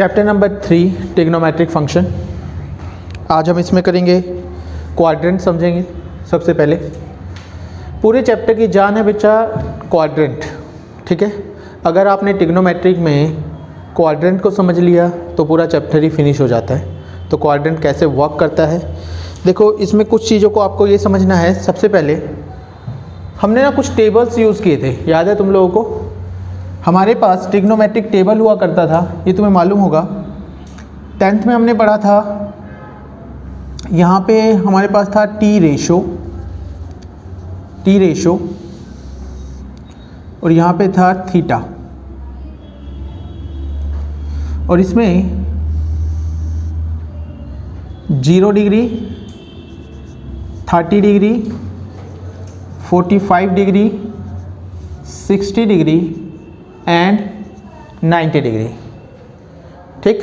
Chapter number 3 trigonometric function. आज हम इसमें करेंगे क्वाड्रेंट समझेंगे। सबसे पहले पूरे चैप्टर की जान है बच्चा क्वाड्रेंट, ठीक है। अगर आपने ट्रिग्नोमेट्रिक में क्वाड्रेंट को समझ लिया तो पूरा चैप्टर ही फिनिश हो जाता है। तो क्वाड्रेंट कैसे वर्क करता है, देखो इसमें कुछ चीज़ों को आपको ये समझना है। सबसे पहले हमने ना कुछ टेबल्स यूज़ किए थे, याद है तुम लोगों को? हमारे पास ट्रिग्नोमेट्रिक टेबल हुआ करता था, ये तुम्हें मालूम होगा। 10th में हमने पढ़ा था, यहाँ पे हमारे पास था टी रेशो और यहाँ पे था थीटा, और इसमें 0 degree, 30 degree, 45 degree, 60 degree and 90 degree, ठीक।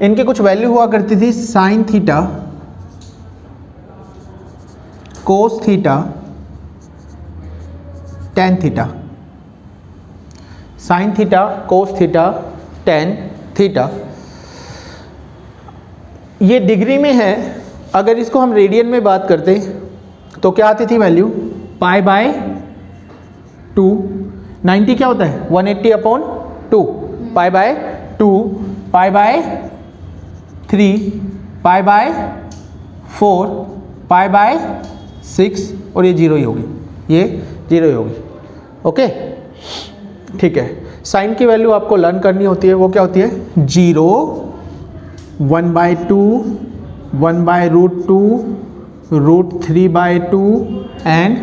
इनके कुछ वैल्यू हुआ करती थी, sine theta, cos theta, tan theta. Sine theta, cos theta, tan theta, ये डिग्री में है। अगर इसको हम रेडियन में बात करते तो क्या आती थी वैल्यू? Pi by 2। 90 क्या होता है? 180 upon 2, pi by 2, pi by 3, pi by 4, pi by 6, और ये 0 ही होगी, ये 0 ही होगी। ओके, ठीक है। साइन की वैल्यू आपको लर्न करनी होती है, वो क्या होती है? 0, 1/2, 1/√2, √3/2 एंड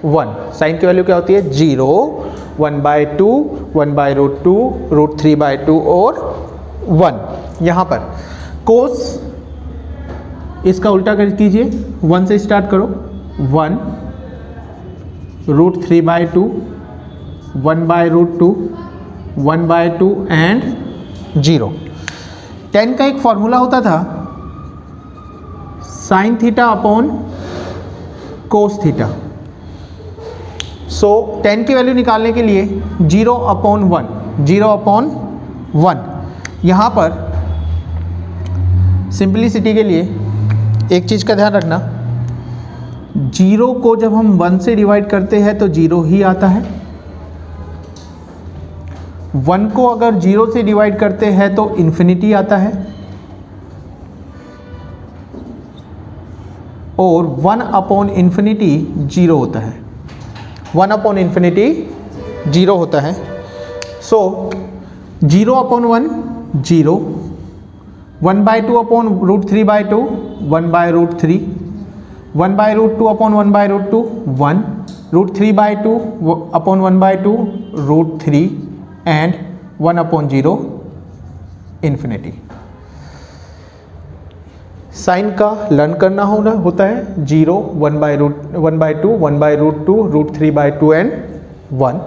1। साइन की वैल्यू क्या होती है? 0, 1/2, 1/√2, √3/2 और 1। यहाँ पर कोस इसका उल्टा कर कीजिए, 1 से स्टार्ट करो। 1, √3/2, 1/√2, 1/2 एंड 0। 10 का एक फॉर्मूला होता था, sine theta upon cos theta. So 10 की वैल्यू निकालने के लिए 0 अपॉन 1, 0 अपॉन 1। यहाँ पर सिंपलिसिटी के लिए एक चीज़ का ध्यान रखना, 0 को जब हम 1 से डिवाइड करते हैं तो 0 ही आता है। 1 को अगर 0 से डिवाइड करते हैं तो इन्फिनिटी आता है, और 1 अपॉन इन्फिनिटी 0 होता है। 1 अपॉन इन्फिनिटी 0 होता है। So 0 upon 1 0, 1/2 upon √3/2 1/√3, 1/√2 upon 1/√2 1, √3/2 upon 1/2 √3 and 1 upon 0 infinity. Sine का लर्न करना होता है 0, 1/2, 1/√2, √3/2 एंड 1।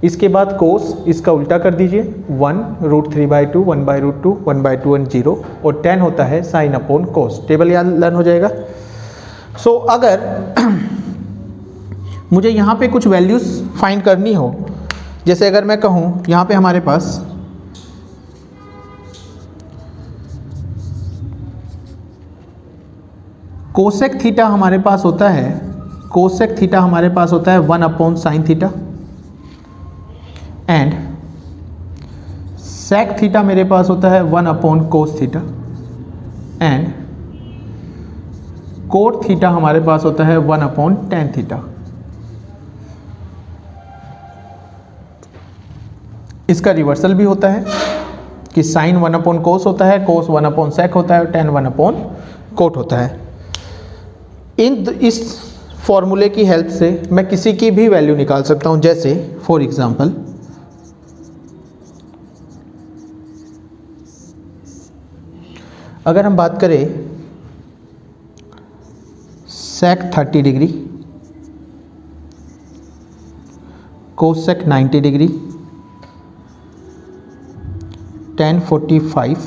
इसके बाद कोस इसका उल्टा कर दीजिए, 1, √3/2, 1/√2, 1/2 एंड 0, और 10 होता है साइन अपॉन कोस। टेबल याद लर्न हो जाएगा। सो अगर मुझे यहाँ पे कुछ वैल्यूज फाइंड करनी हो, जैसे अगर मैं कहूँ यहाँ पे हमारे पास कोसेक थीटा हमारे पास होता है, कोसेक थीटा हमारे पास होता है 1 upon sine theta, and sec theta मेरे पास होता है 1 upon cos theta, and cot theta हमारे पास होता है 1 अपॉन टेन थीटा। इसका रिवर्सल भी होता है कि साइन 1 अपॉन कोस होता है, कोस 1 अपॉन सेक होता है, और टेन 1 अपॉन कोट होता है। इस फॉर्मूले की हेल्प से मैं किसी की भी वैल्यू निकाल सकता हूं, जैसे फॉर एग्जांपल अगर हम बात करें sec 30 degree, cosec 90 degree, tan 45,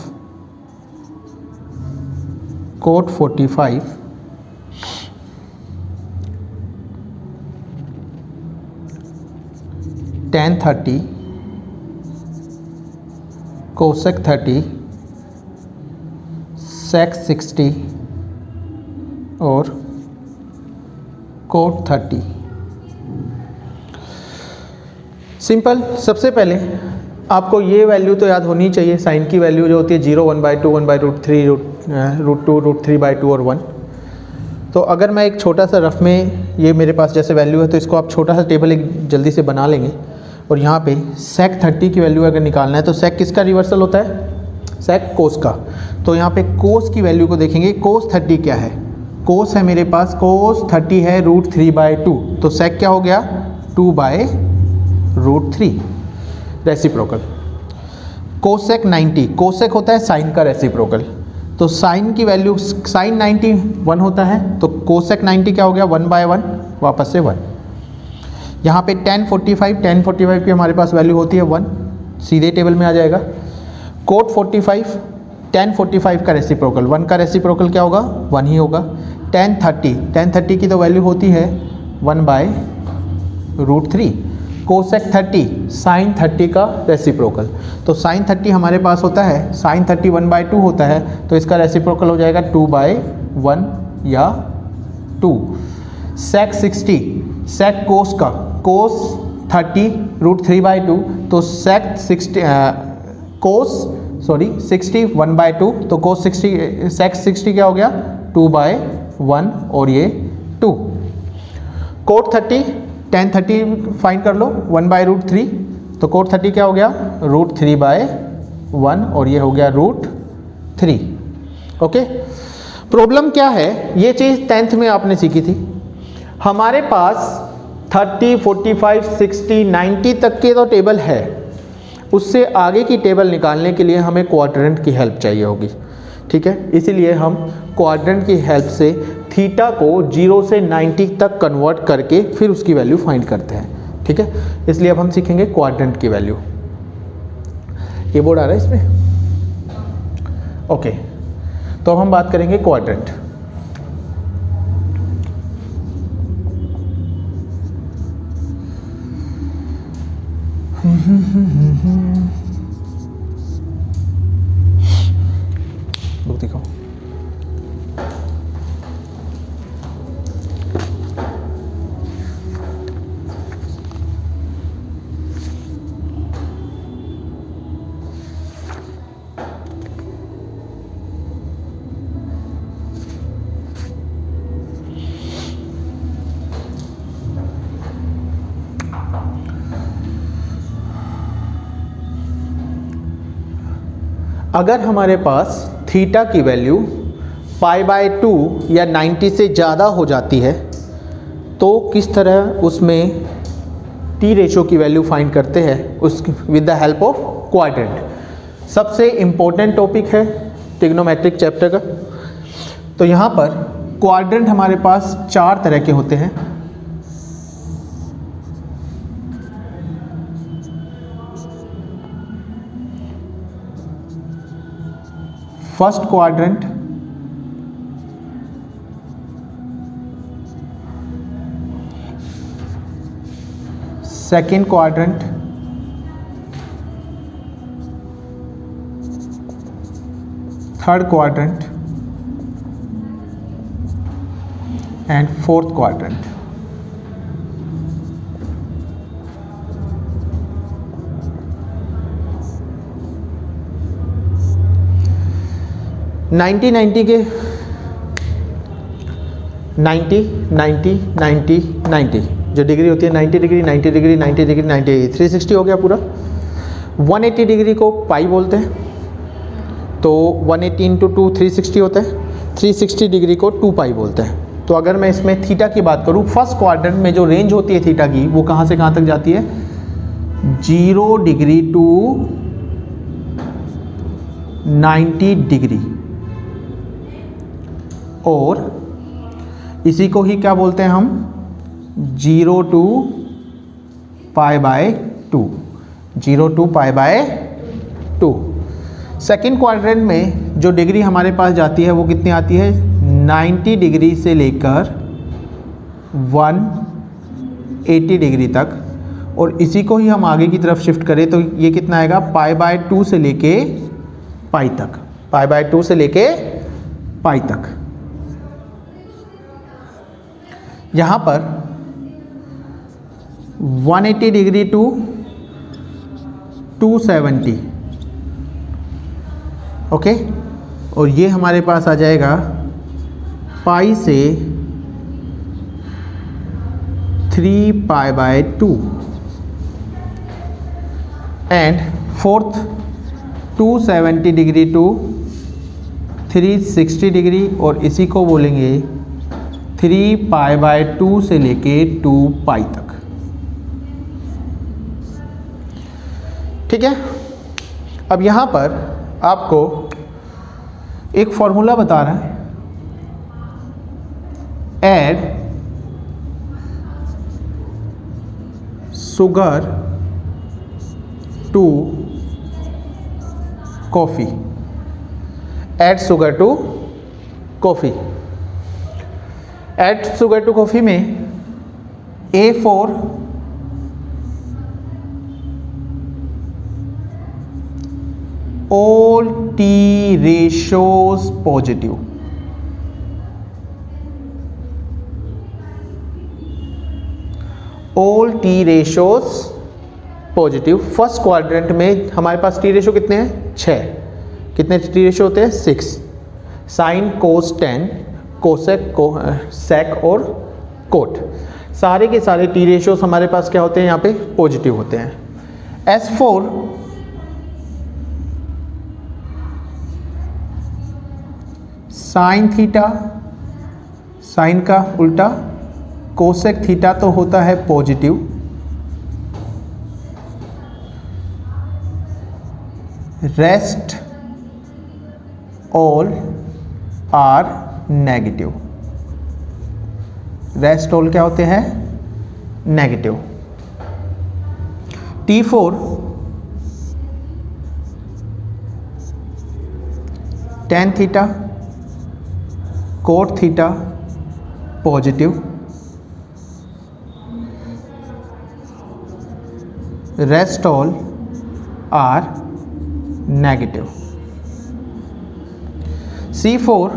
cot 45, tan 30, cosec 30, sec 60 और कोट 30। सिंपल। सबसे पहले आपको ये वैल्यू तो याद होनी चाहिए, साइन की वैल्यू जो होती है 0, 1/2, 1/√3, √2, √3/2 और 1। तो अगर मैं एक छोटा सा रफ में, ये मेरे पास जैसे वैल्यू है तो इसको आप छोटा सा टेबल एक जल्दी से बना लेंगे। और यहाँ पे सेक 30 की वैल्यू अगर निकालना है तो सेक किसका रिवर्सल होता है? सेक कोस का। तो यहाँ पे कोस की वैल्यू को देखेंगे। कोस 30 क्या है? कोस है मेरे पास, कोस 30 है √3/2, तो सेक क्या हो गया? 2/√3 रेसिप्रोकल। कोसेक 90, कोसेक होता है साइन का रेसिप्रोकल, तो साइन की वैल्यू, साइन 90 1 होता है, तो कोसेक 90 क्या हो गया? 1/1, वापस से 1। यहाँ पे tan 45 की हमारे पास वैल्यू होती है 1, सीधे टेबल में आ जाएगा। कोट 45, tan 45 का रेसिप्रोकल, 1 का रेसिप्रोकल क्या होगा? 1 ही होगा। tan 30 की तो वैल्यू होती है 1/√3। कोसेक 30, साइन 30 का रेसिप्रोकल, तो साइन 30 हमारे पास होता है, साइन 30 1/2 होता है, तो इसका रेसिप्रोकल हो जाएगा 2/1 या 2। सेक 60, सेक कोस का, कोस 30 √3/2, तो सेक 60 60 1/2, तो कोस 60, सेक 60 क्या हो गया? 2/1 और ये 2। कोट 30, tan 30 फाइंड कर लो, 1/√3, तो कोट 30 क्या हो गया? √3/1 और ये हो गया √3। ओके। प्रॉब्लम क्या है? ये चीज़ 10th में आपने सीखी थी। हमारे पास 30, 45, 60, 90 तक के तो टेबल है, उससे आगे की टेबल निकालने के लिए हमें क्वाड्रेंट की हेल्प चाहिए होगी। ठीक है, इसीलिए हम क्वाड्रेंट की हेल्प से थीटा को 0 से 90 तक कन्वर्ट करके फिर उसकी वैल्यू फाइंड करते हैं। ठीक है, इसलिए अब हम सीखेंगे क्वाड्रेंट की वैल्यू। ये बोर्ड आ रहा है इसमें? ओके, तो हम बात करेंगे क्वाड्रेंट। बुक दिखाओ। अगर हमारे पास थीटा की वैल्यू π/2 या 90 से ज़्यादा हो जाती है तो किस तरह उसमें टी रेशो की वैल्यू फाइंड करते हैं उस with the help of quadrant. सबसे इम्पोर्टेंट टॉपिक है ट्रिग्नोमेट्रिक चैप्टर का। तो यहाँ पर क्वाड्रेंट हमारे पास 4 तरह के होते हैं। First quadrant, second quadrant, third quadrant and fourth quadrant. Ninety के 90 जो डिग्री होती है 90 डिग्री 90 डिग्री 90 डिग्री 90 360 हो गया पूरा। 180 डिग्री को पाई बोलते हैं, तो 180 इंटू 2 360 होता है। 360 डिग्री को 2 पाई बोलते हैं। तो अगर मैं इसमें थीटा की बात करूँ, फर्स्ट क्वाड्रेंट में जो रेंज होती है थीटा की वो कहाँ से कहाँ तक जाती है? 0 डिग्री टू 90 डिग्री, और इसी को ही क्या बोलते हैं हम? 0 टू π/2, 0 टू π/2। सेकेंड क्वाड्रेंट में जो डिग्री हमारे पास जाती है वो कितनी आती है? 90 डिग्री से लेकर 180 डिग्री तक, और इसी को ही हम आगे की तरफ शिफ्ट करें तो ये कितना आएगा, π/2 से लेके पाई तक, π/2 से लेके पाई तक। यहाँ पर 180 डिग्री टू 270, ओके। और ये हमारे पास आ जाएगा पाई से 3π/2 and fourth 270 degree to 360 degree, और इसी को बोलेंगे 3π/2 से लेके 2π तक, ठीक है। अब यहाँ पर आपको एक फॉर्मूला बता रहा है, add sugar to coffee, add sugar to coffee. Add sugar to coffee में A4 all T ratios positive, all T ratios positive. First quadrant में हमारे पास टी रेशो कितने हैं, 6। कितने टी रेशो होते हैं, 6। साइन, कोस, टेन, कोसेक, सेक और कोट, सारे के सारे टी रेशोस हमारे पास क्या होते हैं, यहाँ पे पॉजिटिव होते हैं। S4 साइन थीटा, साइन का उल्टा, कोसेक थीटा तो होता है positive, rest all are negative. Rest all क्या होते हैं, negative. T4 tan theta, cot theta positive, rest all are negative. C4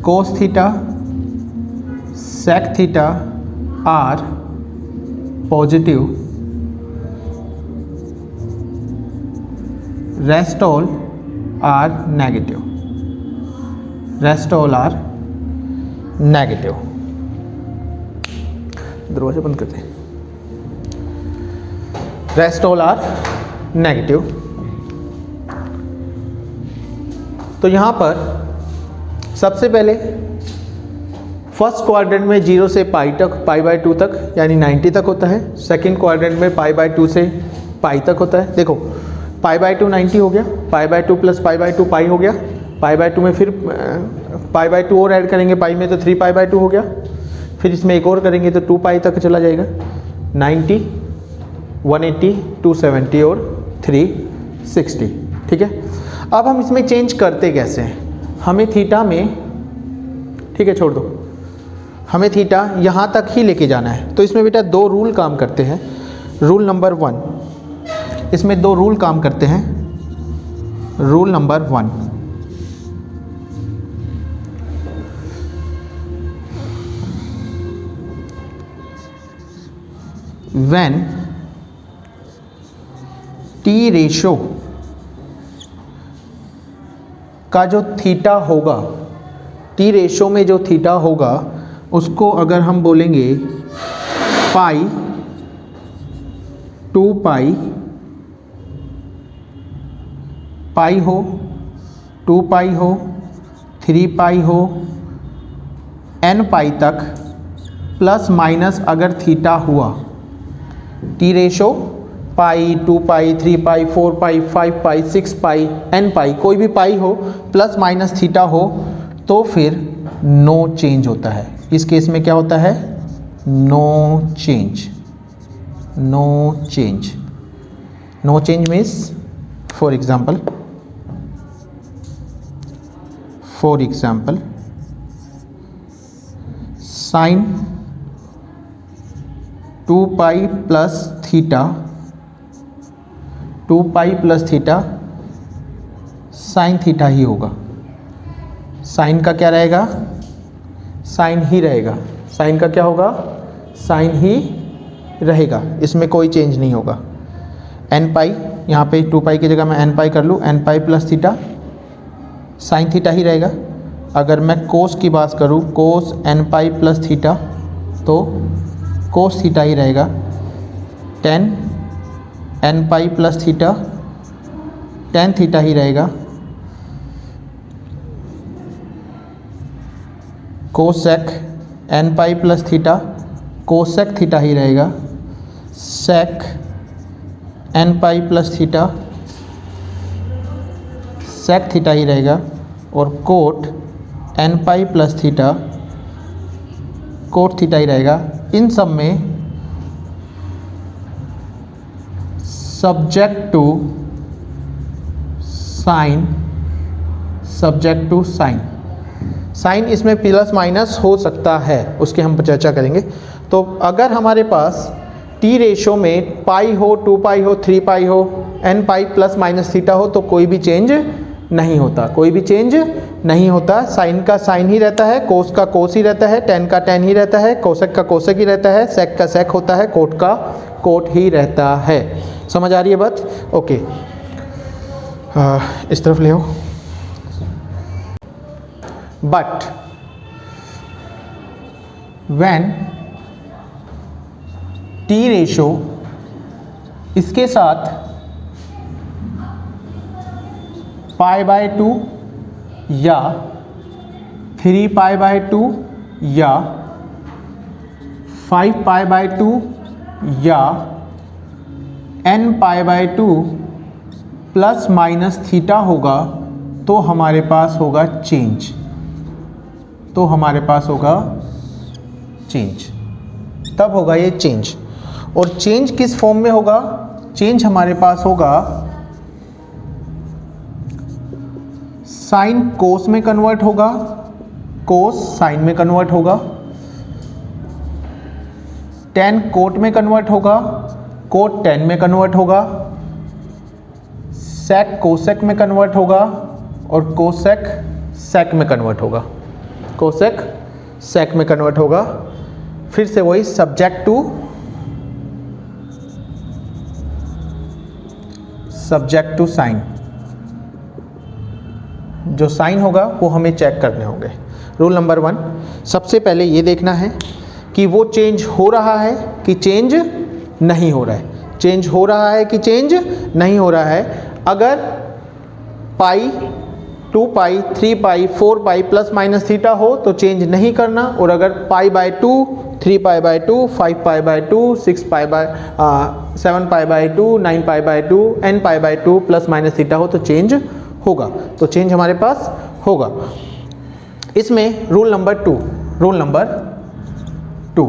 cos theta, sec theta are positive, rest all are negative, rest all are negative. दरवाजा बंद करते हैं। Rest all are negative. तो यहाँ पर सबसे पहले फर्स्ट क्वाड्रेंट में 0 से पाई तक, π/2 तक यानी 90 तक होता है। सेकंड क्वाड्रेंट में π/2 से पाई तक होता है। देखो π/2 90 हो गया, π/2 प्लस π/2 पाई हो गया, π/2 में फिर π/2 और ऐड करेंगे पाई में तो 3π/2 हो गया, फिर इसमें एक और करेंगे तो 2π तक चला जाएगा। 90, 180, 270 और 360, ठीक है। अब हम इसमें चेंज करते कैसे हैं, हमें थीटा में, ठीक है छोड़ दो, हमें थीटा यहाँ तक ही लेके जाना है। तो इसमें बेटा दो रूल काम करते हैं। रूल नंबर 1, इसमें दो रूल काम करते हैं। Rule number 1, when T ratio का जो थीटा होगा, टी रेशो में जो थीटा होगा उसको अगर हम बोलेंगे पाई, 2π, पाई हो, 2π हो, 3π हो, nπ तक, प्लस माइनस अगर थीटा हुआ, टी रेशो पाई, 2π, 3π, 4π, 5π, 6π, nπ, कोई भी पाई हो प्लस माइनस थीटा हो तो फिर नो चेंज होता है। इस केस में क्या होता है, no change. No change, no change means for example sine 2 pi plus theta, 2 pi plus theta sine theta ही होगा। साइन का क्या रहेगा? साइन ही रहेगा। साइन का क्या होगा? साइन ही रहेगा, इसमें कोई चेंज नहीं होगा। एन पाई, यहाँ पे 2 पाई की जगह मैं एन पाई कर लूँ, n pi plus theta sine theta ही रहेगा। अगर मैं कोस की बात करूँ, cos n pi plus theta, तो कोस थीटा ही रहेगा। Tan n pi plus theta tan theta ही रहेगा। Cosec n pi plus theta cosec theta ही रहेगा। Sec n pi plus theta sec theta ही रहेगा। और cot n pi plus theta cot theta ही रहेगा। इन सब में subject to sign, subject to sine, sine इसमें प्लस माइनस हो सकता है, उसकी हम चर्चा करेंगे। तो अगर हमारे पास टी रेशो में पाई हो, 2 पाई हो, 3 पाई हो, n pi plus minus theta हो, तो कोई भी चेंज नहीं होता, कोई भी चेंज नहीं होता। साइन का साइन ही रहता है, कोस का कोस ही रहता है, टेन का टेन ही रहता है, कोसेक का कोसेक ही रहता है, सेक का सेक होता है, कोट का कोट ही रहता है। समझ आ रही है बात? ओके, इस तरफ ले आओ। बट व्हेन टी रेशो इसके साथ पाई बाय 2 या 3 पाई बाय 2 या 5 पाई बाय 2 या n pi by 2 plus minus theta होगा, तो हमारे पास होगा चेंज, तो हमारे पास होगा चेंज, तब होगा ये चेंज। और चेंज किस फॉर्म में होगा? चेंज हमारे पास होगा साइन कोस में कन्वर्ट होगा, कोस साइन में कन्वर्ट होगा, टेन कोट में कन्वर्ट होगा, कोट टेन में कन्वर्ट होगा, सेक कोसेक में कन्वर्ट होगा और कोसेक सेक में कन्वर्ट होगा, कोसेक सेक में कन्वर्ट होगा। फिर से वही सब्जेक्ट टू साइन, जो साइन होगा वो हमें चेक करने होंगे। रूल नंबर 1, सबसे पहले ये देखना है कि वो चेंज हो रहा है कि चेंज नहीं हो रहा है, चेंज हो रहा है कि चेंज नहीं हो रहा है। अगर पाई 2 पाई 3 पाई 4 पाई प्लस माइनस थीटा हो तो चेंज नहीं करना, और अगर pi by 2 3 pi by 2 5 pi by 2 6 pi by 7 pi by 2 9 pi by 2 n pi by 2 plus minus theta हो तो चेंज होगा, तो चेंज हमारे पास होगा। इसमें रूल नंबर 2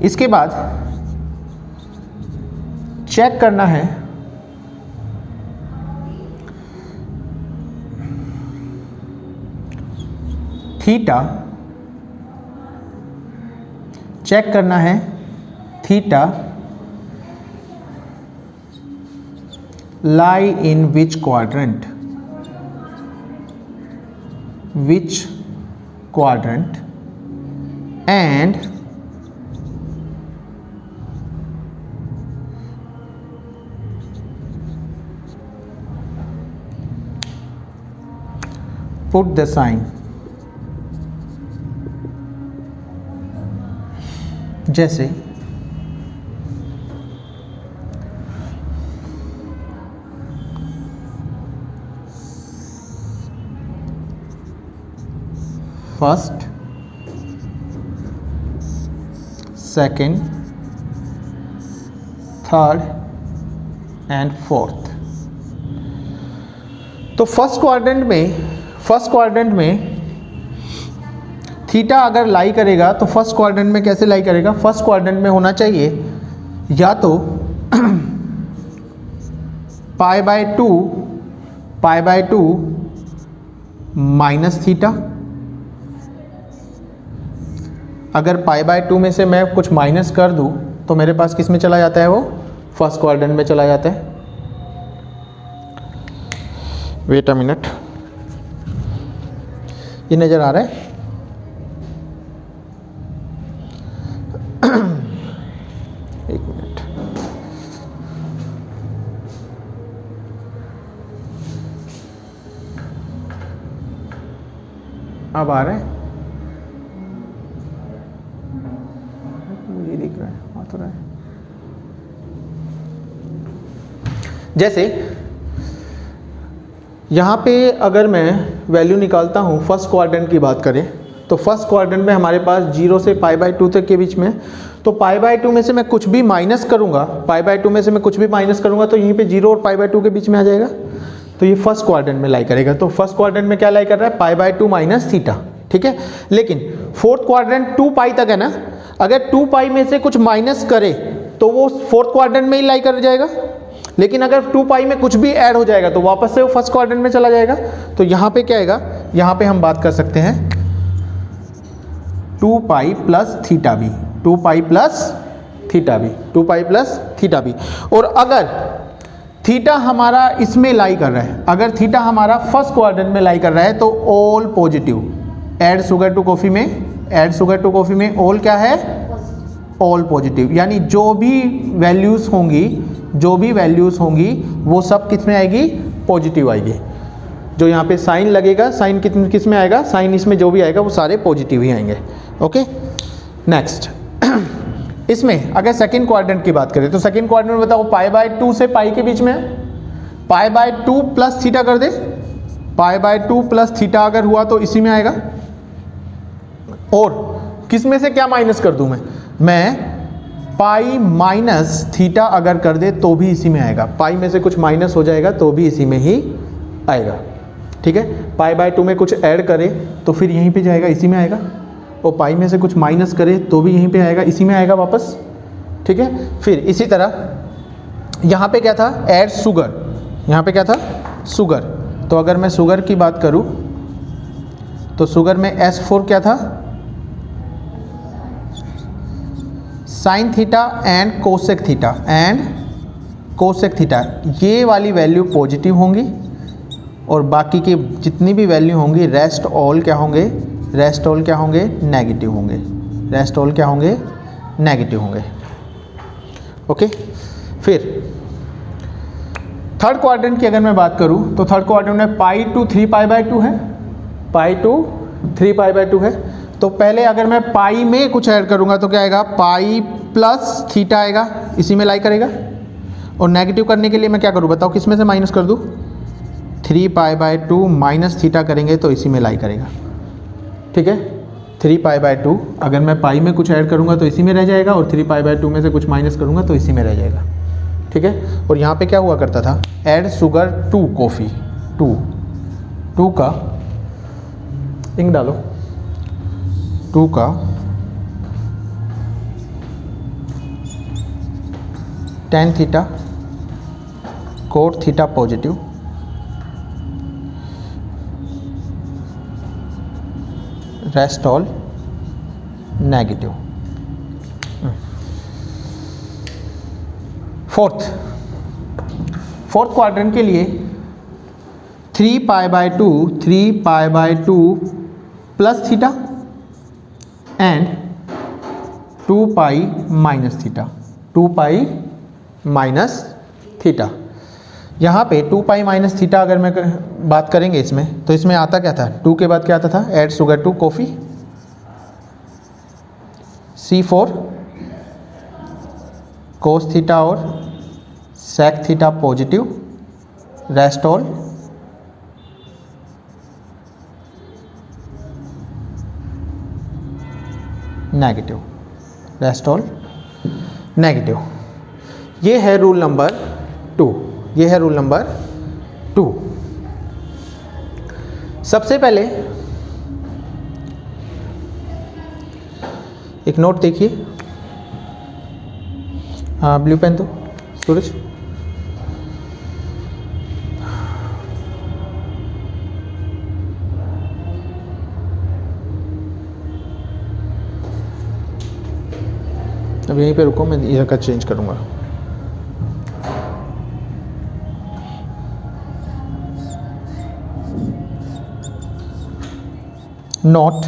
इसके बाद चेक करना है थीटा, चेक करना है theta lie in which quadrant, and put the sign। जैसे first, second, third and fourth. तो फर्स्ट क्वाड्रेंट में थीटा अगर लाई करेगा तो फर्स्ट क्वाड्रेंट में कैसे लाई करेगा? फर्स्ट क्वाड्रेंट में होना चाहिए या तो पाई बाय 2 π/2 माइनस थीटा। अगर π/2 में से मैं कुछ माइनस कर दूं तो मेरे पास किस में चला जाता है, वो फर्स्ट क्वाड्रेंट में चला जाता है। वेट अ मिनट, ये नजर आ रहा है? एक मिनट, अब आ रहा है? ये दिख रहा है, आ तो रहा है। जैसे यहाँ पे अगर मैं वैल्यू निकालता हूँ, फर्स्ट क्वाड्रेंट की बात करें तो फर्स्ट क्वाड्रेंट में हमारे पास 0 से π/2 तक के बीच में, तो π/2 में से मैं कुछ भी माइनस करूँगा, π/2 में से मैं कुछ भी माइनस करूँगा तो यहीं पे 0 और π/2 के बीच में आ जाएगा, तो ये फर्स्ट क्वाड्रेंट में लाई करेगा। तो फर्स्ट क्वाड्रेंट में क्या लाई कर रहा है, π/2 माइनस थीटा, ठीक है। लेकिन फोर्थ क्वाड्रेंट 2π तक है ना, अगर 2π में से कुछ माइनस करे तो वो फोर्थ क्वाड्रेंट में ही लाई कर जाएगा, लेकिन अगर 2π में कुछ भी ऐड हो जाएगा तो वापस से वो फर्स्ट क्वाड्रेंट में चला जाएगा। तो यहाँ पे क्या आएगा, यहाँ पे हम बात कर सकते हैं 2π plus theta b, 2π plus theta b, 2π plus theta b. और अगर थीटा हमारा इसमें लाई कर रहा है, अगर थीटा हमारा फर्स्ट क्वाड्रेंट में लाई कर रहा है तो all positive, add sugar to coffee में, ऐड शुगर टू कॉफी में ऑल क्या है, ऑल पॉजिटिव, यानी जो भी वैल्यूज होंगी, जो भी वैल्यूज होंगी वो सब किस में आएगी, पॉजिटिव आएगी। जो यहाँ पे साइन लगेगा, साइन किस में आएगा, साइन इसमें जो भी आएगा वो सारे पॉजिटिव ही आएंगे। ओके, नेक्स्ट इसमें अगर सेकंड क्वाड्रेंट की बात करें तो सेकंड क्वाड्रेंट में बताओ π/2 से π के बीच में, π/2 प्लस थीटा कर दे, π/2 प्लस थीटा अगर हुआ तो इसी में आएगा। और किस में से क्या माइनस कर दूं मैं पाई माइनस थीटा अगर कर दे तो भी इसी में आएगा, पाई में से कुछ माइनस हो जाएगा तो भी इसी में ही आएगा, ठीक है। π/2 में कुछ ऐड करे तो फिर यहीं पे जाएगा, इसी में आएगा, और पाई में से कुछ माइनस करे तो भी यहीं पे आएगा, इसी में आएगा वापस, ठीक है। फिर इसी तरह यहाँ पे क्या था, ऐड शुगर, यहाँ पे क्या था, शुगर। तो अगर मैं शुगर की बात करूँ तो शुगर में S4 क्या था, sine theta and cosec theta, and cosec theta, ये वाली वैल्यू पॉजिटिव होंगी और बाकी के जितनी भी वैल्यू होंगी रेस्ट ऑल क्या होंगे, रेस्ट ऑल क्या होंगे, नेगेटिव होंगे, रेस्ट ऑल क्या होंगे, नेगेटिव होंगे। ओके, फिर थर्ड क्वाड्रेंट की अगर मैं बात करूं तो थर्ड क्वाड्रेंट में पाई टू 3π/2 है, पाई टू 3π/2 है। तो पहले अगर मैं पाई में कुछ ऐड करूंगा तो क्या आएगा, पाई प्लस थीटा आएगा, इसी में लाई करेगा। और नेगेटिव करने के लिए मैं क्या करूं बताओ, किस में से माइनस कर दूं, 3π/2 माइनस थीटा करेंगे तो इसी में लाई करेगा, ठीक है। 3π/2 अगर मैं पाई में कुछ ऐड करूंगा तो इसी में रह जाएगा, और 3π/2 में से कुछ माइनस करूंगा तो इसी में रह जाएगा, ठीक है। और यहाँ पे क्या हुआ करता था, ऐड शुगर टू कॉफ़ी, टू का इंक डालो, 2 का tan theta cot theta positive, rest all negative. Fourth quadrant के लिए 3π/2 plus theta and 2π minus theta, 2π minus theta. यहाँ पे 2π माइनस थीटा अगर मैं बात करेंगे इसमें तो इसमें आता क्या था, 2 के बाद क्या आता था, add sugar to coffee, C4 cos theta और sec theta positive, rest all negative, rest all negative. ये है रूल नंबर 2, ये है रूल नंबर 2। सबसे पहले एक नोट देखिए, हाँ ब्लू पेन दो सूरज। अब यहीं पे रुको, मैं इधर का चेंज करूँगा। नॉट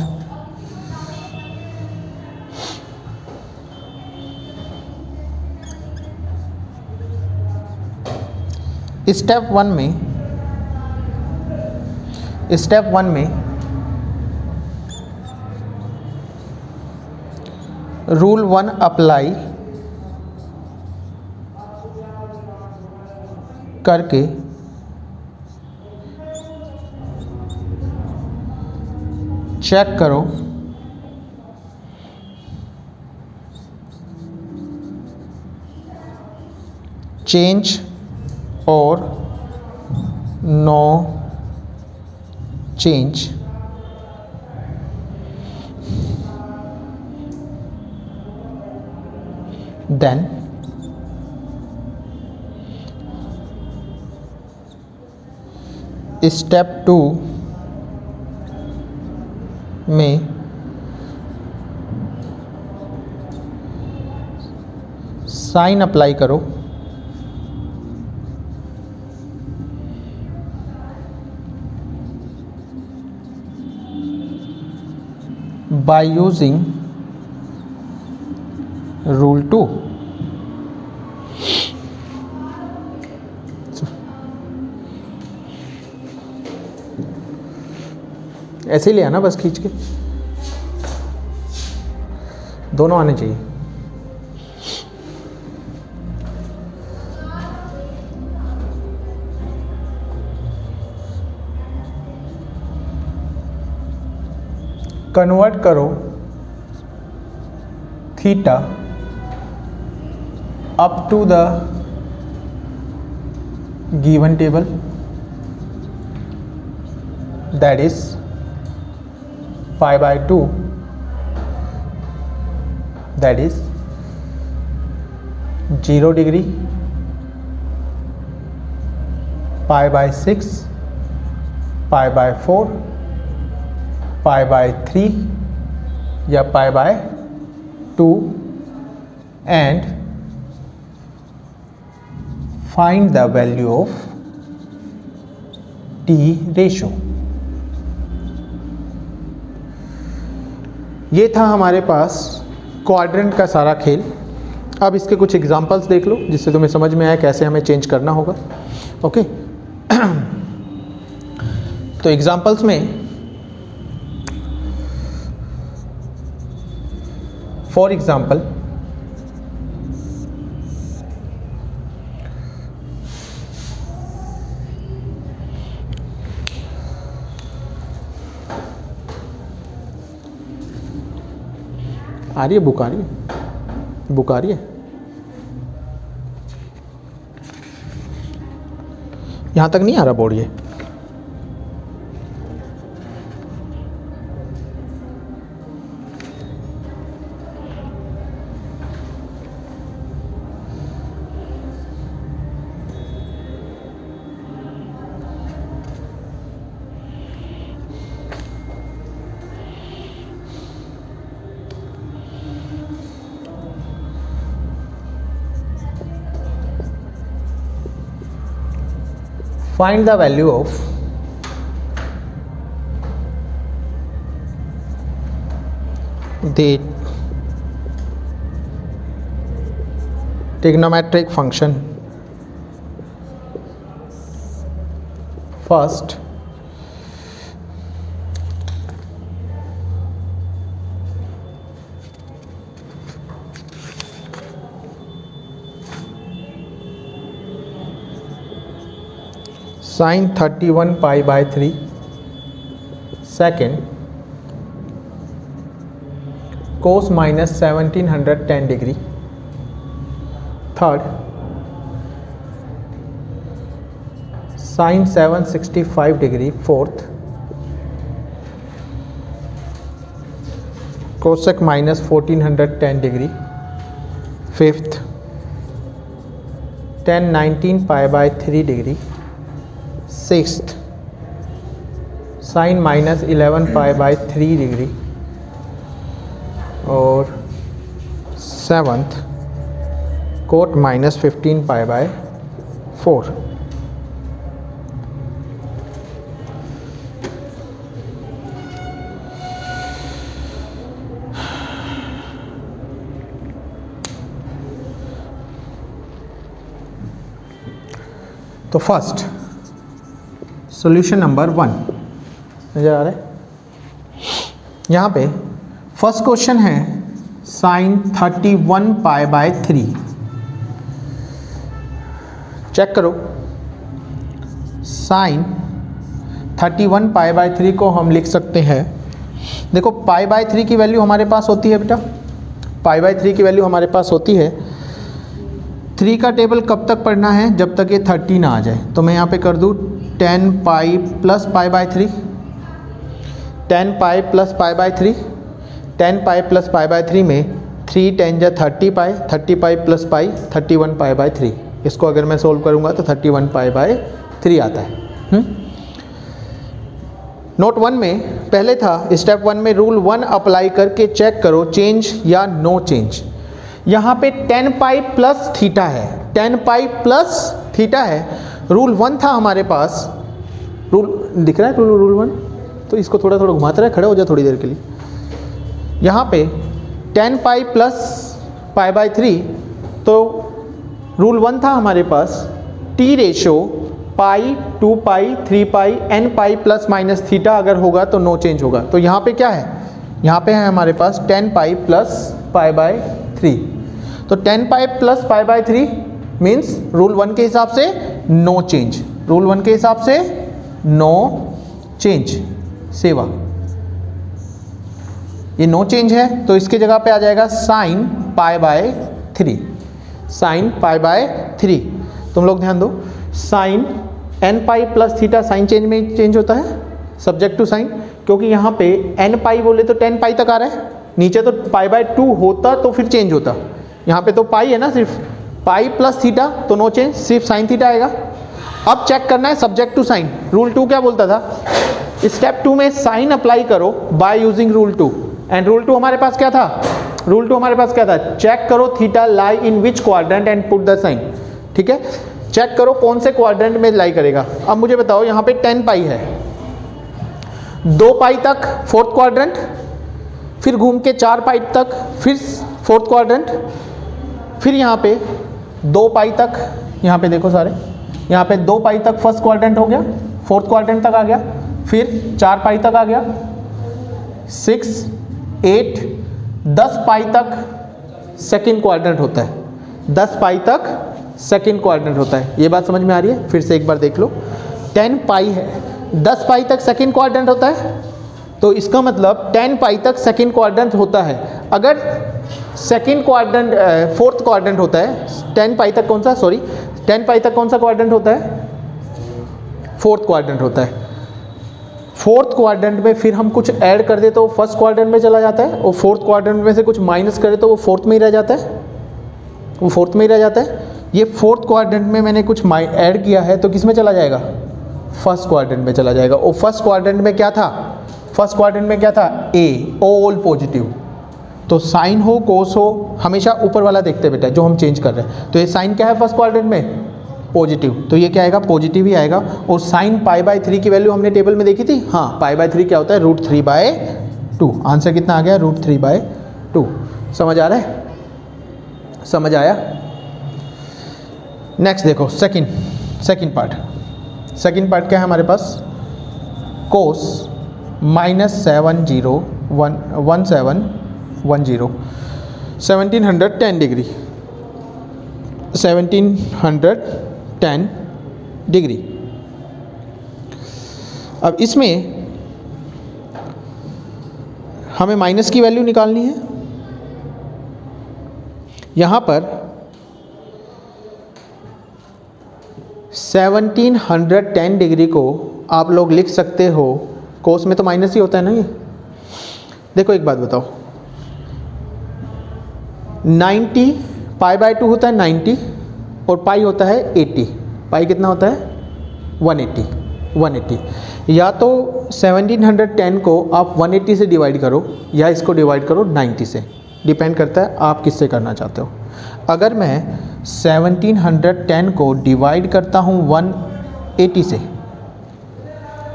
स्टेप वन में रूल 1 अप्लाई करके चेक करो चेंज और नो चेंज। देन स्टेप 2 में साइन अप्लाई करो by using rule 2। ऐसे ही ले आना बस खींच के, दोनों आने चाहिए। कन्वर्ट करो theta up to the given table, that is π/2, that is 0 degree, π/6, π/4, π/3 या π/2 and find the value of t ratio। ये था हमारे पास क्वाड्रेंट का सारा खेल। अब इसके कुछ एग्जांपल्स देख लो जिससे तुम्हें समझ में आए कैसे हमें चेंज करना होगा। ओके तो एग्जांपल्स में फॉर एग्जाम्पल आ रही है बुक, आ रही है बुक, आ रही है। यहां तक नहीं आ रहा बोर्ड ये। Find the value of the trigonometric function first sin 31 π/3, second cos minus 1710 degree, third sin 765 degree, fourth cosec minus 1410 degree, fifth tan 19 π/3 degree, sixth sin minus 11 π/3 degree और 7th coat minus 15 pi by 4। तो first solution number 1 नजर आ रहा है। यहाँ पे first question है sign 31 pi by 3। Check करो, sign 31 pi by 3 को हम लिख सकते हैं। देखो पाई बाय 3 की वैल्यू हमारे पास होती है बेटा, पाई बाय 3 की वैल्यू हमारे पास होती है। 3 का टेबल कब तक पढ़ना है, जब तक ये 30 ना आ जाए। तो मैं यहाँ पे कर दूँ 10 pi plus pi by 3, 10 pi plus pi by 3, 10 pi plus pi by 3 में 3 10 जा 30 पाई, 30 pi plus pi 31 pi by 3। इसको अगर मैं सोल्व करूँगा तो 31 पाई बाय 3 आता है। नोट 1 में पहले था स्टेप 1 में रूल 1 अप्लाई करके चेक करो चेंज या नो चेंज। यहाँ पे 10 पाई प्लस थीटा है, 10 पाई प्लस थीटा है। रूल 1 था हमारे पास, रूल दिख रहा है रूल 1, तो इसको थोड़ा थोड़ा घुमाते रहे, खड़े हो जाए थोड़ी देर के लिए। यहाँ पे 10 पाई प्लस पाई बाय 3, तो रूल 1 था हमारे पास टी रेशो पाई 2 पाई 3 पाई n pi plus minus theta अगर होगा तो नो चेंज होगा। तो यहाँ पे क्या है, यहाँ पे है हमारे पास 10 पाई प्लस पाई बाय 3। तो 10 pi plus pi by 3 means rule 1 के हिसाब से नो चेंज, रूल 1 के हिसाब से नो चेंज। सेवा ये नो चेंज है तो इसके जगह पे आ जाएगा sine pi by 3, sine pi by 3। तुम लोग ध्यान दो, sine n pi plus theta sine change में चेंज होता है सब्जेक्ट टू साइन, क्योंकि यहाँ पे n पाई बोले तो 10 पाई तक आ रहा है, नीचे तो पाई बाय 2 होता तो फिर चेंज होता। यहाँ पे तो पाई है ना, सिर्फ पाई प्लस थीटा तो नो चेंज, सिर्फ साइन थीटा आएगा। अब चेक करना है सब्जेक्ट टू साइन। रूल 2 क्या बोलता था, स्टेप 2 में साइन अप्लाई करो by using rule 2। And rule 2 हमारे पास क्या था, रूल 2 हमारे पास क्या था, चेक करो theta lie in which quadrant and put the sign. ठीक है, चेक करो कौन से क्वाड्रेंट में लाई करेगा। अब मुझे बताओ, यहाँ पे 10 पाई है, 2 पाई तक फोर्थ क्वाड्रेंट, फिर घूम के 4 पाई तक फिर फोर्थ क्वाड्रेंट, फिर यहाँ पे 2 पाई तक, यहाँ पे देखो सारे, यहाँ पे 2 पाई तक फर्स्ट क्वाड्रेंट हो गया, फोर्थ क्वाड्रेंट तक आ गया, फिर 4 पाई तक आ गया, 6 8 10 पाई तक सेकेंड क्वाड्रेंट होता है, 10 पाई तक सेकेंड क्वाड्रेंट होता है। ये बात समझ में आ रही है, फिर से एक बार देख लो। 10 पाई है, 10 पाई तक सेकेंड क्वाड्रेंट होता है, तो इसका मतलब 10 पाई तक सेकेंड क्वाड्रेंट होता है। अगर सेकेंड क्वाड्रेंट फोर्थ क्वाड्रेंट होता है, 10 पाई तक कौन सा, सॉरी 10 पाई तक कौन सा क्वाड्रेंट होता है, फोर्थ क्वाड्रेंट होता है। फोर्थ क्वाड्रेंट में फिर हम कुछ ऐड कर दे तो वो फर्स्ट क्वाड्रेंट में चला जाता है, और फोर्थ क्वाड्रेंट में से कुछ माइनस करे तो वो फोर्थ में ही रह जाता है, वो फोर्थ में ही रह जाता है। ये फोर्थ क्वाड्रेंट में मैंने कुछ ऐड किया है तो किस में चला जाएगा, फर्स्ट क्वाड्रेंट में चला जाएगा। और फर्स्ट क्वाड्रेंट में क्या था, फर्स्ट क्वाड्रेंट में क्या था, ए, ऑल पॉजिटिव। तो साइन हो कोस हो हमेशा ऊपर वाला देखते हैं बेटा, जो हम चेंज कर रहे हैं। तो ये साइन क्या है फर्स्ट क्वाड्रेंट में, पॉजिटिव, तो ये क्या आएगा, पॉजिटिव ही आएगा। और साइन पाई बाय 3 की वैल्यू हमने टेबल में देखी थी, हाँ पाई बाय 3 क्या होता है, √3/2। आंसर कितना आ गया, √3/2। समझ आ रहा है, समझ आया। नेक्स्ट देखो सेकंड पार्ट। सेकंड पार्ट क्या है हमारे पास, कोस -1710 1710 डिग्री, 1710 डिग्री। अब इसमें हमें माइनस की वैल्यू निकालनी है। यहाँ पर 1710 डिग्री को आप लोग लिख सकते हो, कोस में तो माइनस ही होता है ना ये। देखो एक बात बताओ, 90 पाई बाय 2 होता है 90, और पाई होता है 80। पाई कितना होता है, 180। या तो 1710 को आप 180 से डिवाइड करो, या इसको डिवाइड करो 90 से। डिपेंड करता है आप किससे करना चाहते हो। अगर मैं 1710 को डिवाइड करता हूँ 180 से,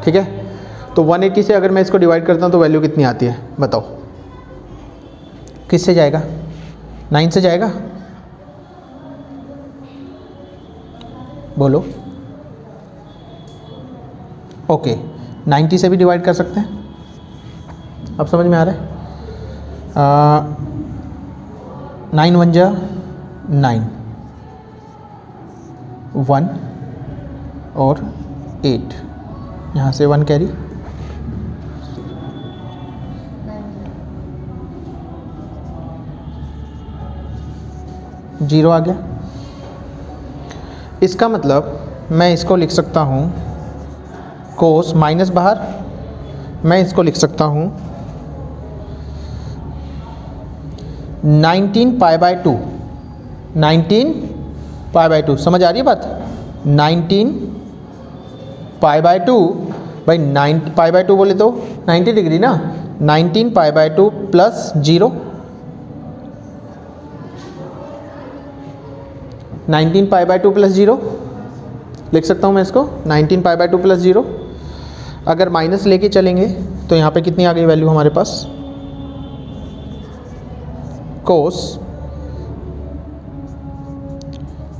ठीक है, तो 180 से अगर मैं इसको डिवाइड करता हूँ तो वैल्यू कितनी आती है बताओ? किससे जाएगा? 9 से जाएगा? बोलो। ओके, 90 से भी डिवाइड कर सकते हैं। अब समझ में आ रहा है? 9 1 जा 9, 1 और 8, यहाँ से 1 कैरी, जीरो आ गया। इसका मतलब मैं इसको लिख सकता हूँ कोस माइनस बाहर, मैं इसको लिख सकता हूँ 19 पाई बाय 2, 19 पाई बाय 2। समझ आ रही है बात? 19 पाई बाय 2, भाई 9 पाई बाय 2 बोले तो 90 डिग्री ना, 19 pi by 2 plus 0, 19 pi by 2 plus 0 लिख सकता हूँ मैं इसको, 19 पाई बाय 2 प्लस 0। अगर माइनस लेके चलेंगे तो यहाँ पे कितनी आ गई वैल्यू हमारे पास? कोस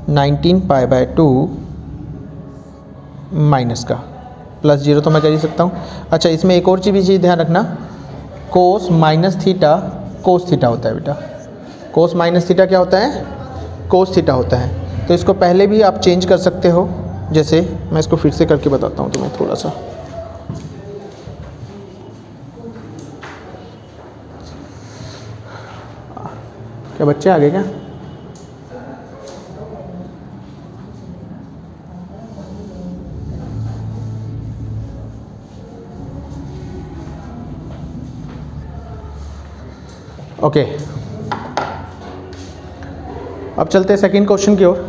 19 पाई बाय 2 माइनस का प्लस 0 तो मैं कर ही सकता हूँ। अच्छा, इसमें एक और चीज़ ध्यान रखना, कोस माइनस थीटा कोस थीटा होता है बेटा। कोस माइनस थीटा क्या होता है? कोस थीटा होता है। तो इसको पहले भी आप चेंज कर सकते हो, जैसे मैं इसको फिर से करके बताता हूँ तुम्हें थोड़ा सा। क्या बच्चे आ गए क्या? ओके, अब चलते हैं सेकंड क्वेश्चन की ओर।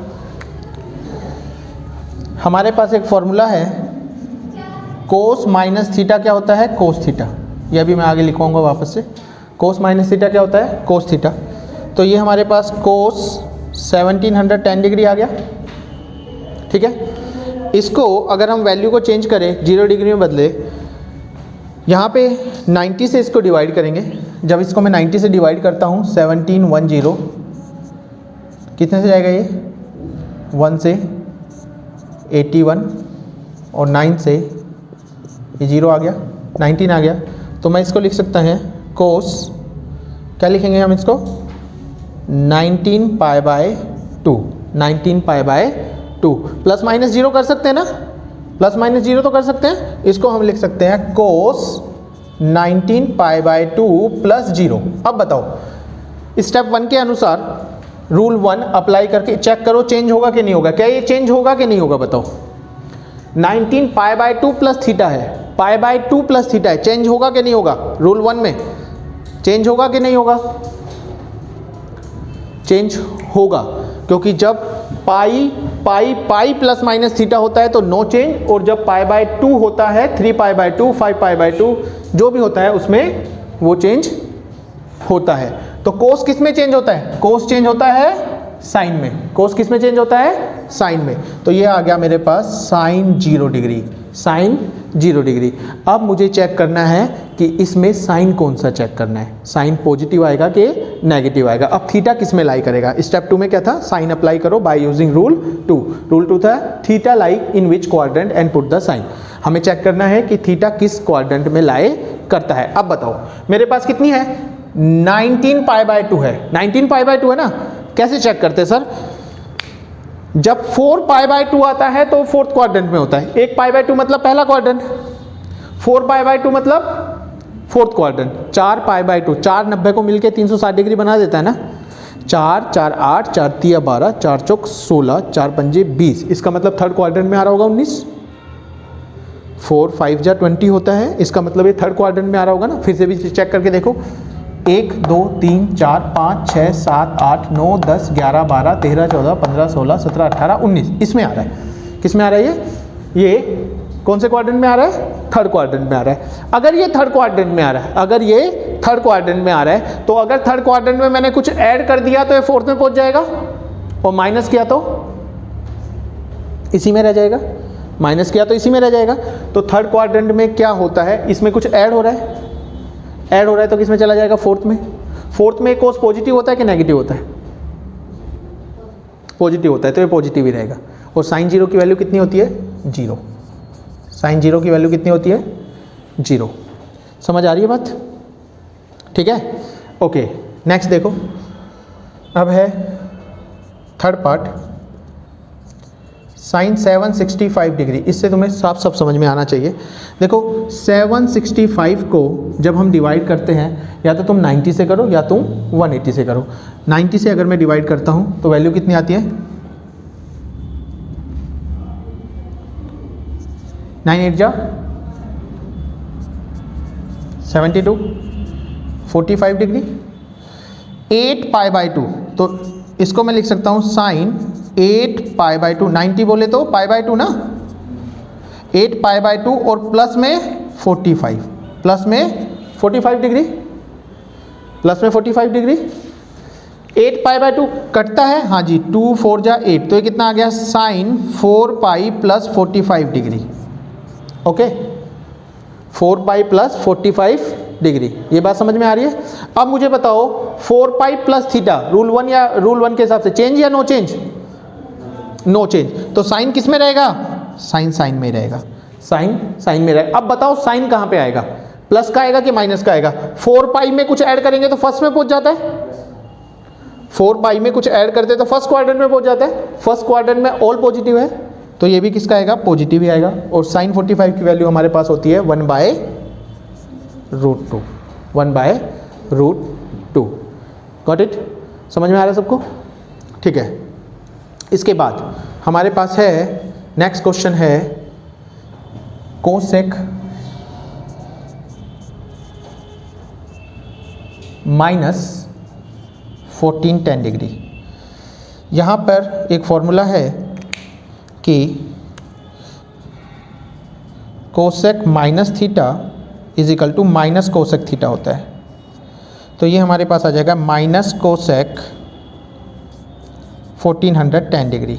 हमारे पास एक फॉर्मूला है, कोस माइनस थीटा क्या होता है? Cos theta. यह भी मैं आगे लिखवाऊंगा वापस से। कोस माइनस थीटा क्या होता है? Cos theta. तो ये हमारे पास कोस 1710 डिग्री आ गया, ठीक है। इसको अगर हम वैल्यू को चेंज करें, 0 डिग्री में बदले, यहाँ पे 90 से इसको डिवाइड करेंगे। जब इसको मैं 90 से डिवाइड करता हूँ 1710, कितने से जाएगा ये? 1 से 81 और 9 से ये 0 आ गया, 19 आ गया। तो मैं इसको लिख सकता है कोस, क्या लिखेंगे हम इसको? 19 pi by 2, 19 pi by 2। Plus minus 0 कर सकते हैं ना, प्लस माइनस 0 तो कर सकते हैं। इसको हम लिख सकते हैं कोस 19 पाई बाय 2 प्लस 0। अब बताओ, स्टेप 1 के अनुसार रूल 1 अप्लाई करके चेक करो चेंज होगा कि नहीं होगा। क्या ये चेंज होगा कि नहीं होगा बताओ? 19 पाई बाय 2 प्लस थीटा है, पाई बाय 2 प्लस थीटा है, चेंज होगा कि नहीं होगा? रूल 1 में चेंज होगा कि नहीं होगा? चेंज होगा, क्योंकि जब पाई पाई पाई प्लस माइनस थीटा होता है तो नो चेंज, और जब पाई बाय 2 होता है, 3 पाई बाय 2, 5 पाई बाय 2, जो भी होता है उसमें वो चेंज होता है। तो कोस किस में चेंज होता है? कोस चेंज होता है साइन में। कोस किस में चेंज होता है? साइन में। तो ये आ गया मेरे पास साइन 0 डिग्री, साइन 0 डिग्री। अब मुझे चेक करना है कि इसमें साइन कौन सा चेक करना है, साइन पॉजिटिव आएगा कि नेगेटिव आएगा। अब थीटा किस में लाई करेगा? स्टेप 2 में क्या था? साइन अप्लाई करो बाय यूजिंग रूल 2। रूल 2 था theta lie in which quadrant and put the sign. हमें चेक करना है कि थीटा किस क्वाड्रेंट में लाई करता है। अब बताओ, मेरे पास कितनी है? 19 पाई बाय 2 है, 19 पाई बाय 2 है ना। कैसे चेक करते हैं सर? जब 4 पाई बाय 2 आता है तो फोर्थ क्वाड्रेंट में होता है। 1 पाई बाय 2 मतलब पहला क्वाड्रेंट, 4 पाई बाय 2 मतलब फोर्थ क्वाड्रेंट, 4 पाई बाय 2, 4 90 को मिलके 360 डिग्री बना देता है ना। 4 4 8, 4 3 12, 4 चौक 16, 4 पंजे 20, इसका मतलब थर्ड क्वाड्रेंट में आ रहा होगा 19। 4 5 जा 20 होता है, इसका मतलब ये थर्ड क्वाड्रेंट में आ रहा होगा ना। फिर से भी चेक करके देखो, 1 2 3 4 5 6 7 8 9 10 11 12 13 14 15 16 17 18 19, इसमें आ रहा है। किस में आ रहा है ये कौन से क्वाड्रेंट में आ रहा है? थर्ड क्वाड्रेंट में आ रहा है। अगर ये थर्ड क्वाड्रेंट में आ रहा है, अगर ये थर्ड क्वाड्रेंट में आ रहा है, तो अगर थर्ड क्वाड्रेंट में मैंने कुछ ऐड कर दिया तो ये फोर्थ में पहुंच जाएगा, और माइनस किया तो इसी में रह जाएगा, माइनस किया तो इसी में रह जाएगा। तो थर्ड क्वाड्रेंट में क्या होता है, इसमें कुछ ऐड हो रहा है, ऐड हो रहा है तो किस में चला जाएगा? फोर्थ में। फोर्थ में कोस पॉजिटिव होता है कि नेगेटिव होता है? पॉजिटिव होता है, तो ये पॉजिटिव ही रहेगा। और साइन जीरो की वैल्यू कितनी होती है? जीरो। साइन जीरो की वैल्यू कितनी होती है? जीरो। समझ आ रही है बात? ठीक है, ओके। नेक्स्ट देखो, अब है थर्ड पार्ट, साइन 765 डिग्री। इससे तुम्हें साफ साफ समझ में आना चाहिए। देखो 765 को जब हम डिवाइड करते हैं, या तो तुम 90 से करो या तुम 180 से करो। 90 से अगर मैं डिवाइड करता हूँ तो वैल्यू कितनी आती है? 9 8 जा 72, 45 डिग्री, 8 पाई बाई 2। तो इसको मैं लिख सकता हूँ साइन 8 पाई बाई 2। 90 बोले तो पाई बाई 2 ना, 8 पाई बाई 2 और प्लस में 45, प्लस में 45 डिग्री, प्लस में 45 डिग्री। 8 पाई बाई 2 कटता है, हाँ जी, 2 4 जा 8, तो ये कितना आ गया? Sine 4 pi plus 45 degree. Okay, 4 pi plus 45 degree. ये बात समझ में आ रही है? अब मुझे बताओ 4 पाई प्लस थीटा, रूल 1 या रूल 1 के हिसाब से चेंज या नो चेंज? No change. तो साइन किस में रहेगा? साइन साइन में रहेगा, साइन साइन में रहेगा। अब बताओ साइन कहाँ पे आएगा? प्लस का आएगा कि माइनस का आएगा? 4 पाई में कुछ ऐड करेंगे तो फर्स्ट में पहुंच जाता है, 4 पाई में कुछ ऐड करते तो फर्स्ट क्वाड्रेंट में पहुंच जाता है। फर्स्ट क्वाड्रेंट में ऑल पॉजिटिव है, तो ये भी किसका आएगा? पॉजिटिव ही आएगा। और साइन 45 की वैल्यू हमारे पास होती है 1/√2, 1/√2। Got it? समझ में आ रहा है सबको? ठीक है। इसके बाद हमारे पास है नेक्स्ट क्वेश्चन है कोसेक माइनस 14 10 डिग्री। यहाँ पर एक फॉर्मूला है कि cosec minus theta is equal to minus cosec theta होता है। तो ये हमारे पास आ जाएगा माइनस कोसेक 1410 डिग्री।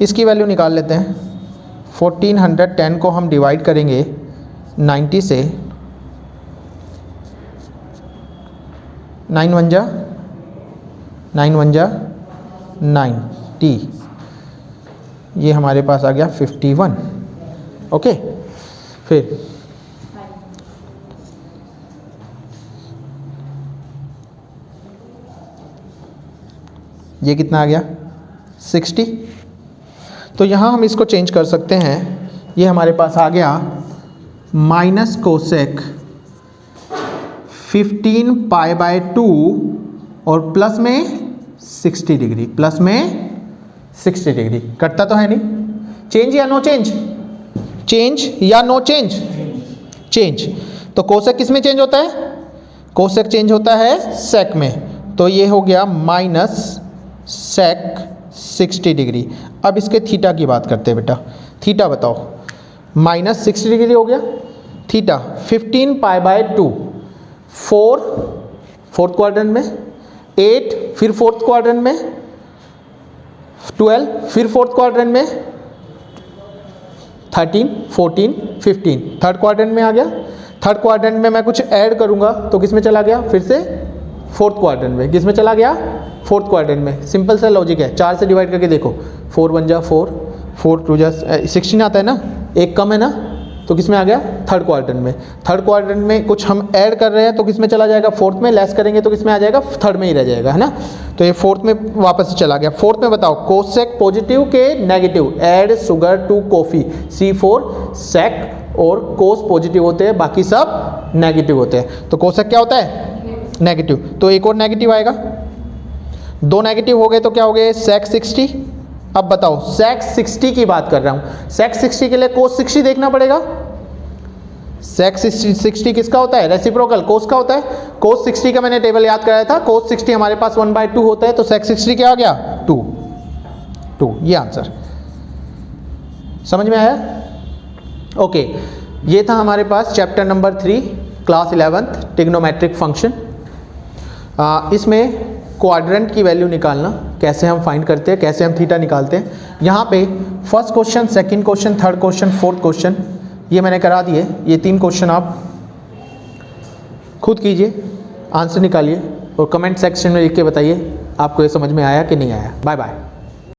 इसकी वैल्यू निकाल लेते हैं। 1410 को हम डिवाइड करेंगे 90 से, 9 1 जा 90, ये हमारे पास आ गया 51। ओके, फिर ये कितना आ गया? 60। तो यहाँ हम इसको चेंज कर सकते हैं। ये हमारे पास आ गया माइनस कोसेक 15 पाई बाय 2 और प्लस में 60 डिग्री, प्लस में 60 डिग्री। कटता तो है नहीं? चेंज या नो चेंज? चेंज या नो चेंज? चेंज। तो कोसेक किस में चेंज होता है? कोसेक चेंज होता है सेक में। तो ये हो गया माइनस सेक 60 डिग्री। अब इसके थीटा की बात करते हैं बेटा। थीटा बताओ। माइनस 60 डिग्री हो गया, theta 15 pi by 2, 4 fourth quadrant में, 8 फिर फोर्थ क्वाड्रेंट में, 12 फिर फोर्थ क्वाड्रेंट में, 13 14 15 थर्ड क्वाड्रेंट में आ गया। थर्ड क्वाड्रेंट में मैं कुछ ऐड करूंगा तो किस में चला गया? फिर से फोर्थ क्वाड्रेंट में। किस में चला गया? फोर्थ क्वाड्रेंट में। सिंपल सा लॉजिक है, 4 से डिवाइड करके देखो, 4 1 जा 4, 4 2 जा 16 आता है ना, एक कम है ना, तो किस में आ गया? थर्ड क्वाड्रेंट में। थर्ड क्वाड्रेंट में कुछ हम ऐड कर रहे हैं तो किस में चला जाएगा? फोर्थ में। लेस करेंगे तो किस में आ जाएगा? थर्ड में ही रह जाएगा, है ना। तो ये फोर्थ में वापस चला गया। फोर्थ में बताओ कोसेक पॉजिटिव के negative, add sugar to coffee, C4 sec, और कोस पॉजिटिव होते हैं, बाकी सब नेगेटिव होते हैं। तो कोसेक क्या होता है? नेगेटिव। तो एक और नेगेटिव आएगा, 2 नेगेटिव हो गए तो क्या हो गए? सेक 60। अब बताओ सेक 60 की बात कर रहा हूं। सेक 60 के लिए कोस 60 देखना पड़ेगा। सेक 60 किसका होता है? रेसिप्रोकल कोस का होता है। कोस 60 का मैंने टेबल याद कराया था। कोस 60 हमारे पास 1/2 होता है, तो सेक 60 क्या आ गया? 2। ये आंसर समझ में आया? ओके, ये था हमारे पास chapter number 3 class 11th trigonometric function. इसमें क्वाड्रेंट की वैल्यू निकालना कैसे हम फाइंड करते हैं, कैसे हम थीटा निकालते हैं। यहाँ पे first question, second question, third question, fourth question ये मैंने करा दिए। ये 3 क्वेश्चन आप खुद कीजिए, आंसर निकालिए और कमेंट सेक्शन में लिख के बताइए आपको ये समझ में आया कि नहीं आया। Bye bye.